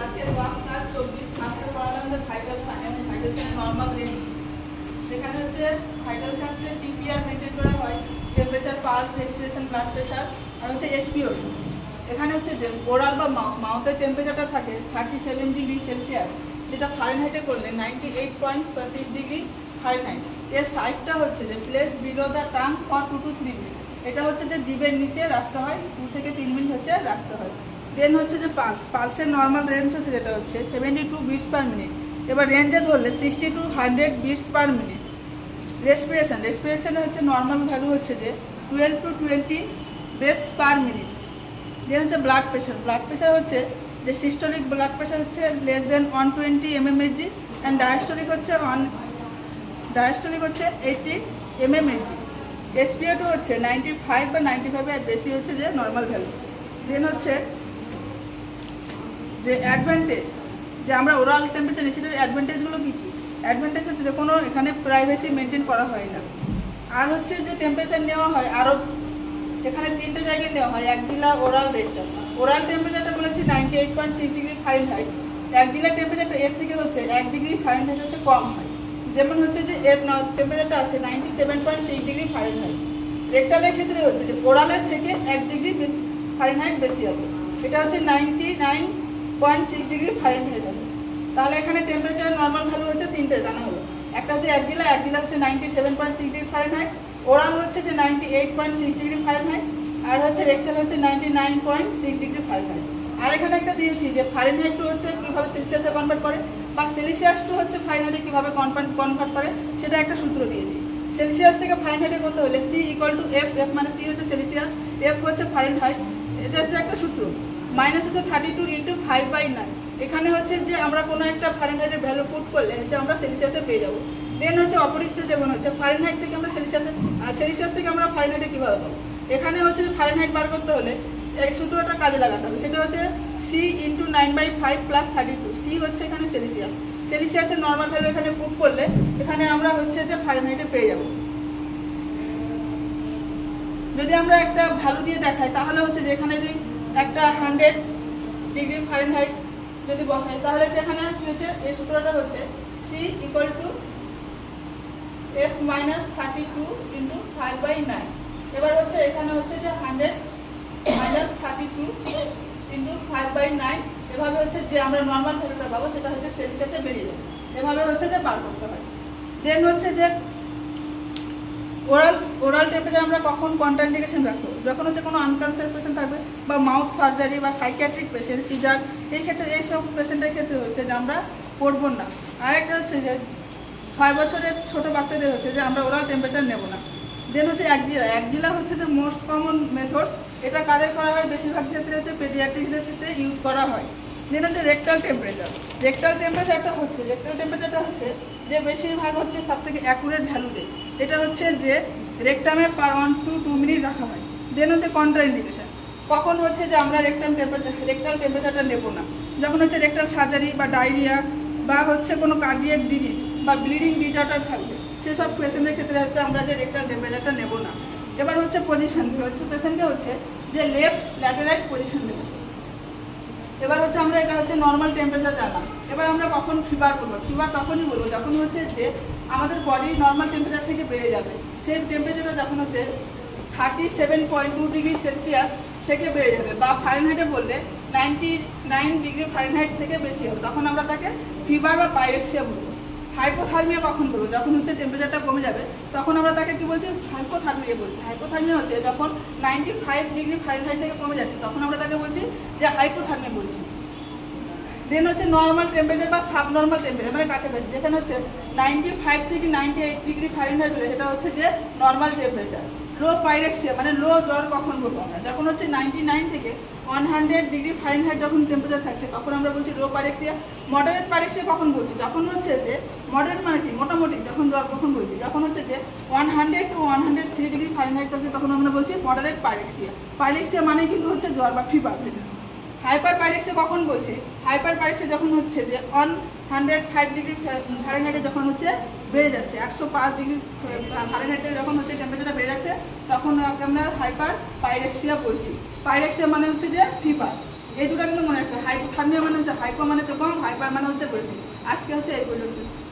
আজকে 10/7/24 আজকে পড়ালাম যে ভাইটাল সাইন এবং ভাইটাল সাইন নরমাল রেঞ্জ। যেখানে হচ্ছে ভাইটাল সাইন্সে টিপিআর মেনটেন করা হয়, temperature, pulse, respiration, blood pressure আর হচ্ছে এসপিও। এখানে হচ্ছে যে ওরাল বা মাউথের টেম্পারেচারটা থাকে 37 ডিগ্রি সেলসিয়াস, যেটা ফারেনহাইটে করলে 98.6 ডিগ্রি ফারেনহাইট। এর সাইডটা হচ্ছে যে place below the tongue for 2 to 3 minute. এটা হচ্ছে যে জিভের নিচে রাখতে হয়, 2 থেকে 3 মিনিট হচ্ছে রাখতে হয়। দেন হচ্ছে যে পালসের নর্মাল রেঞ্জ হচ্ছে যেটা হচ্ছে 72 বিটস পার মিনিট। এবার রেঞ্জে ধরলে 60 to 100 বিটস পার মিনিট। রেসপিরেশনে হচ্ছে নর্মাল ভ্যালু হচ্ছে যে 12 to 20 ব্রেথস পার মিনিট। দেন হচ্ছে ব্লাড প্রেশার হচ্ছে যে সিস্টোলিক ব্লাড প্রেশার হচ্ছে less than 120 mmHg and diastolic হচ্ছে 80 mmHg। SpO2 হচ্ছে 95 বা 95 এর বেশি হচ্ছে যে নর্মাল ভ্যালু। দেন হচ্ছে যে অ্যাডভান্টেজ, যে আমরা ওরাল টেম্পারেচার নিচ্ছি, অ্যাডভান্টেজগুলো কী কী? অ্যাডভান্টেজ হচ্ছে যে কোনো এখানে প্রাইভেসি মেনটেন করা হয় না। আর হচ্ছে যে টেম্পারেচার নেওয়া হয় আরও এখানে 3টে জায়গায় নেওয়া হয়। এক জেলা ওরাল রেটটা, ওরাল টেম্পারেচারটা বলেছি 98.6 ডিগ্রি ফারেনহাইট। এক জেলার টেম্পারেচারটা এর থেকে হচ্ছে 1 ডিগ্রি ফারেনহাইট হচ্ছে কম হয়। যেমন হচ্ছে যে এর টেম্পারেচারটা আছে 97.6 ডিগ্রি ফারেনহাইট। রেকটালের ক্ষেত্রে হচ্ছে যে ওরালের থেকে 1 ডিগ্রি ফারেনহাইট বেশি আছে, এটা হচ্ছে 99.6 ডিগ্রি ফারেনহাইট আছে। তাহলে এখানে টেম্পারেচার নর্মাল ভ্যালু হচ্ছে 3টে জানা হলো। একটা হচ্ছে এক জেলা হচ্ছে 97.6 ডিগ্রি ফারেনহাইট, ওরাল হচ্ছে যে 98.6 ডিগ্রি ফারেনহাইট, আর হচ্ছে রেকটাল হচ্ছে 99.6 ডিগ্রি ফারেনহাইট। আর এখানে একটা দিয়েছি যে ফারেনহাইট টু হচ্ছে কীভাবে সেলসিয়াসে কনভার্ট করে, বা সেলসিয়াস টু হচ্ছে ফারেনহাইটে কীভাবে কনভার্ট করে, সেটা একটা সূত্র দিয়েছি। সেলসিয়াস থেকে ফারেনহাইটে করতে হলে C = F, F মানে C হচ্ছে সেলসিয়াস, F হচ্ছে ফারেনহাইট। এটা হচ্ছে একটা সূত্র। মাইনাস হচ্ছে 32 × 5/9। এখানে হচ্ছে যে আমরা কোনো একটা ফারেনহাইটের ভ্যালু পুট করলে হচ্ছে আমরা সেলসিয়াসে পেয়ে যাবো। দেন হচ্ছে অপরিচিত যেমন হচ্ছে ফারেনহাইট থেকে আমরা সেলসিয়াস থেকে আমরা ফারেনহাইটে কীভাবে পাবো। এখানে হচ্ছে ফারেনহাইট বার করতে হলে এই সূত্রটা কাজে লাগাতে হবে। সেটা হচ্ছে C × 9/5 + 32। C হচ্ছে এখানে সেলসিয়াসের নর্মাল ভ্যালু এখানে পুট করলে এখানে আমরা হচ্ছে যে ফারেনহাইটে পেয়ে যাব। যদি আমরা একটা ভ্যালু দিয়ে দেখাই তাহলে হচ্ছে যে এখানে যদি একটা 100 ডিগ্রি ফারেনহাইট যদি বসাই তাহলে সেখানে কি হচ্ছে, এই সূত্রটা হচ্ছে C = F - 32 × 5/9। এবার হচ্ছে এখানে হচ্ছে যে 100 - 32 × 5/9। এভাবে হচ্ছে যে আমরা নর্মাল ভ্যালুটা পাবো সেটা হচ্ছে সেলসিয়াসে বেরিয়ে যাবে। এভাবে হচ্ছে যে বার করতে হয়। দেন হচ্ছে যে ওরাল টেম্পারেচার আমরা কখন কন্ট্রাইন্ডিকেশন রাখবো, যখন হচ্ছে কোনো আনকনসিয়াস পেশেন্ট থাকবে বা মাউথ সার্জারি বা সাইকিয়াট্রিক পেশেন্ট, সিজার, এই ক্ষেত্রে এইসব পেশেন্টের ক্ষেত্রে হচ্ছে যে আমরা করবো না। আরেকটা হচ্ছে যে 6 বছরের ছোটো বাচ্চাদের হচ্ছে যে আমরা ওরাল টেম্পারেচার নেব না। দেন হচ্ছে এক জেলা হচ্ছে যে মোস্ট কমন মেথডস। এটা কাদের করা হয়, বেশিরভাগ ক্ষেত্রে হচ্ছে পেডিয়াট্রিক্সদের ক্ষেত্রে ইউজ করা হয়। দেন হচ্ছে রেকটাল টেম্পারেচারটা হচ্ছে যে বেশিরভাগ হচ্ছে সবথেকে অ্যাকুরেট ভ্যালু দেয়। এটা হচ্ছে যে রেকটামে পার 1 to 2 মিনিট রাখা হয়। দেন হচ্ছে কন্ট্রাইন্ডিকেশন, কখন হচ্ছে যে আমরা রেকটাল টেম্পারেচারটা নেব না, যখন হচ্ছে রেকটাল সার্জারি বা ডায়রিয়া বা হচ্ছে কোনো কার্ডিয়াক ডিজিজ বা ব্লিডিং ডিজঅর্ডার থাকবে, সেসব পেশেন্টের ক্ষেত্রে হচ্ছে আমরা যে রেকটাল টেম্পারেচারটা নেব না। এবার হচ্ছে পজিশন, পেশেন্টকে হচ্ছে যে লেফট ল্যাটেরাইট পজিশন দেবো। এবার হচ্ছে আমরা এটা হচ্ছে নর্মাল টেম্পারেচার জানলাম। এবার আমরা কখন ফিভার করবো, ফিভার তখনই বলবো যখন হচ্ছে যে আমাদের বডি নর্মাল টেম্পারেচার থেকে বেড়ে যাবে। সেই টেম্পারেচারটা যখন হচ্ছে 37.2 ডিগ্রি সেলসিয়াস থেকে বেড়ে যাবে, বা ফারেনহাইটে বললে 99 ডিগ্রি ফারেনহাইট থেকে বেশি হবে, তখন আমরা তাকে ফিভার বা পাইরেক্সিয়া বলবো। হাইপোথার্মিয়া কখন বলবো, যখন হচ্ছে টেম্পারেচারটা কমে যাবে তখন আমরা তাকে কি বলছি, হাইপোথার্মিয়া বলছি। হাইপোথার্মিয়া হচ্ছে যখন 95 ডিগ্রি ফারেনহাইট থেকে কমে যাচ্ছে তখন আমরা তাকে বলছি যে হাইপোথার্মিয়া বলছি। দেন হচ্ছে নর্মাল টেম্পারেচার বা সাবনর্মাল টেম্পারেচার, মানে কাছাকাছি, যেখানে হচ্ছে 95 থেকে 98 ডিগ্রি ফারেনহাইট হলে সেটা হচ্ছে যে নর্মাল টেম্পারেচার। লো পাইরেক্সিয়া মানে লো জ্বর কখন বলবো আমরা, যখন হচ্ছে 99 থেকে 100 ডিগ্রি ফারেনহাইট যখন টেম্পারেচার থাকছে তখন আমরা বলছি লো পাইরেক্সিয়া। মডারেট পাইরেক্সিয়া কখন বলছি, যখন হচ্ছে যে মডারেট মানে কি মোটামুটি যখন জ্বর কখন বলছি, যখন হচ্ছে যে 100 to 103 ডিগ্রি ফারেনহাইট থাকছে তখন আমরা বলছি মডারেট পাইরেক্সিয়া। পাইরেক্সিয়া মানে কিন্তু হচ্ছে জ্বর বা ফিভার। হাইপার পাইরেক্সিয়া কখন বলছি, হাইপার পাইরেক্সিয়া যখন হচ্ছে যে 105 ডিগ্রি ফারেনহাইটে যখন হচ্ছে বেড়ে যাচ্ছে, 105 ডিগ্রি ফারেনহাইটে যখন হচ্ছে টেম্পারেচারটা বেড়ে যাচ্ছে তখন আমরা হাইপার পাইরেক্সিয়া বলছি। পাইরেক্সিয়া মানে হচ্ছে যে ফিভার। এই দুটো কিন্তু মনে রাখবে। হাইপোথার্মিয়া মানে হচ্ছে হাইপো মানে হচ্ছে কম, হাইপার মানে হচ্ছে বেশি। আজকে হচ্ছে এই পর্যন্ত।